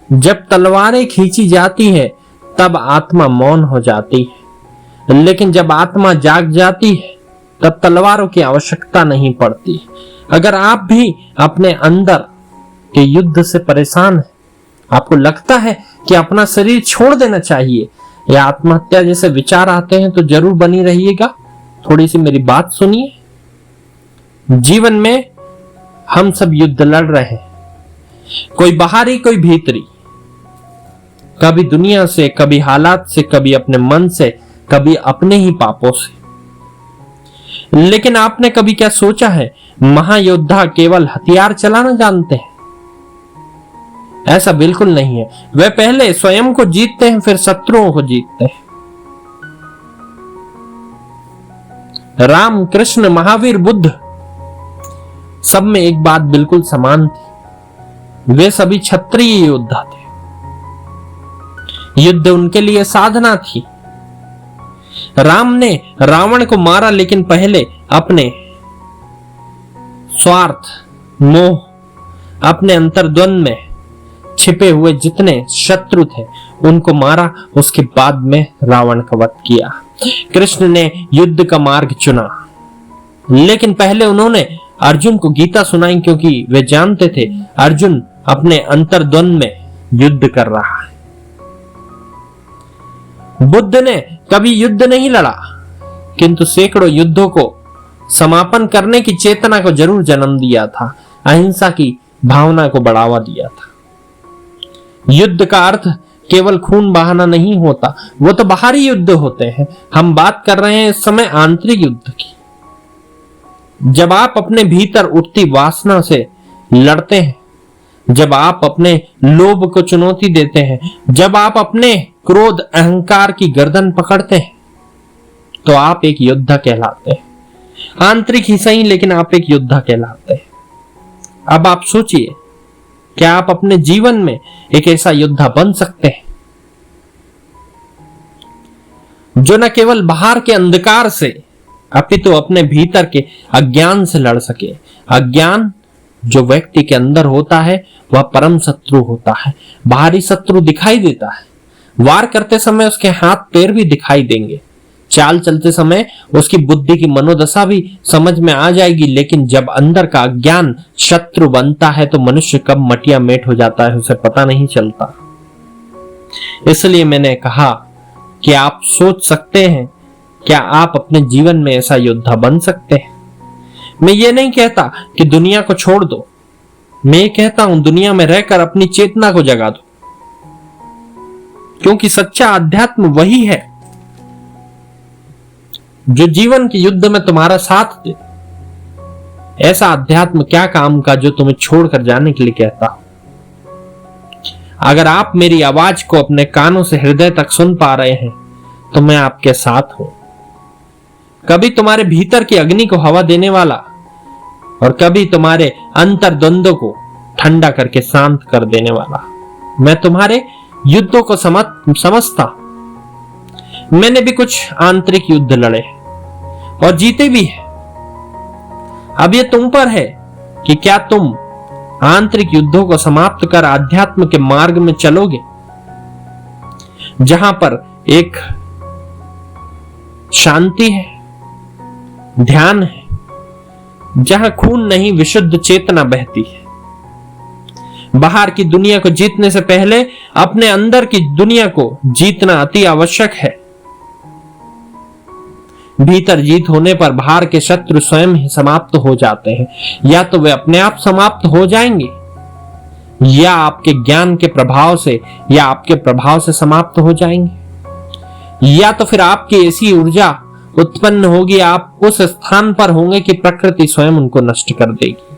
जब तलवारें खींची जाती है तब आत्मा मौन हो जाती है, लेकिन जब आत्मा जाग जाती है तब तलवारों की आवश्यकता नहीं पड़ती। अगर आप भी अपने अंदर के युद्ध से परेशान हैं, आपको लगता है कि अपना शरीर छोड़ देना चाहिए या आत्महत्या जैसे विचार आते हैं, तो जरूर बनी रहिएगा। थोड़ी सी मेरी बात सुनिए। जीवन में हम सब युद्ध लड़ रहे हैं, कोई बाहरी कोई भीतरी, कभी दुनिया से, कभी हालात से, कभी अपने मन से, कभी अपने ही पापों से। लेकिन आपने कभी क्या सोचा है, महायोद्धा केवल हथियार चलाना जानते हैं? ऐसा बिल्कुल नहीं है। वे पहले स्वयं को जीतते हैं, फिर शत्रुओं को जीतते हैं। राम, कृष्ण, महावीर, बुद्ध, सब में एक बात बिल्कुल समान थी, वे सभी क्षत्रिय योद्धा थे। युद्ध उनके लिए साधना थी। राम ने रावण को मारा, लेकिन पहले अपने स्वार्थ, मोह, अपने अंतर्द्वंद में छिपे हुए जितने शत्रु थे उनको मारा, उसके बाद में रावण का वध किया। कृष्ण ने युद्ध का मार्ग चुना, लेकिन पहले उन्होंने अर्जुन को गीता सुनाई, क्योंकि वे जानते थे अर्जुन अपने अंतर्द्वंद में युद्ध कर रहा है। बुद्ध ने कभी युद्ध नहीं लड़ा, किंतु सैकड़ों युद्धों को समापन करने की चेतना को जरूर जन्म दिया था, अहिंसा की भावना को बढ़ावा दिया था। युद्ध का अर्थ केवल खून बहाना नहीं होता, वो तो बाहरी युद्ध होते हैं। हम बात कर रहे हैं इस समय आंतरिक युद्ध की। जब आप अपने भीतर उठती वासना से लड़ते हैं, जब आप अपने लोभ को चुनौती देते हैं, जब आप अपने क्रोध अहंकार की गर्दन पकड़ते हैं, तो आप एक योद्धा कहलाते हैं। आंतरिक ही सही, लेकिन आप एक योद्धा कहलाते हैं। अब आप सोचिए, क्या आप अपने जीवन में एक ऐसा योद्धा बन सकते हैं जो न केवल बाहर के अंधकार से अपितु अपने भीतर के अज्ञान से लड़ सके? अज्ञान जो व्यक्ति के अंदर होता है वह परम शत्रु होता है। बाहरी शत्रु दिखाई देता है, वार करते समय उसके हाथ पैर भी दिखाई देंगे, चाल चलते समय उसकी बुद्धि की मनोदशा भी समझ में आ जाएगी, लेकिन जब अंदर का अज्ञान शत्रु बनता है तो मनुष्य कब मटिया मेट हो जाता है उसे पता नहीं चलता। इसलिए मैंने कहा कि आप सोच सकते हैं, क्या आप अपने जीवन में ऐसा योद्धा बन सकते हैं? मैं ये नहीं कहता कि दुनिया को छोड़ दो, मैं ये कहता हूं दुनिया में रहकर अपनी चेतना को जगा दो, क्योंकि सच्चा अध्यात्म वही है जो जीवन के युद्ध में तुम्हारा साथ दे। ऐसा अध्यात्म क्या काम का जो तुम्हें छोड़कर जाने के लिए कहता हो। अगर आप मेरी आवाज को अपने कानों से हृदय तक सुन पा रहे हैं तो मैं आपके साथ हूं। कभी तुम्हारे भीतर की अग्नि को हवा देने वाला और कभी तुम्हारे अंतर्द्वंद्व को ठंडा करके शांत कर देने वाला। मैं तुम्हारे युद्धों को समझता। मैंने भी कुछ आंतरिक युद्ध लड़े और जीते भी हैं। अब ये तुम पर है कि क्या तुम आंतरिक युद्धों को समाप्त कर आध्यात्म के मार्ग में चलोगे, जहां पर एक शांति है, ध्यान है, जहां खून नहीं विशुद्ध चेतना बहती है। बाहर की दुनिया को जीतने से पहले अपने अंदर की दुनिया को जीतना अति आवश्यक है। भीतर जीत होने पर बाहर के शत्रु स्वयं ही समाप्त हो जाते हैं, या तो वे अपने आप समाप्त हो जाएंगे या आपके ज्ञान के प्रभाव से या आपके प्रभाव से समाप्त हो जाएंगे, या तो फिर आपकी ऐसी ऊर्जा उत्पन्न होगी, आप उस स्थान पर होंगे कि प्रकृति स्वयं उनको नष्ट कर देगी।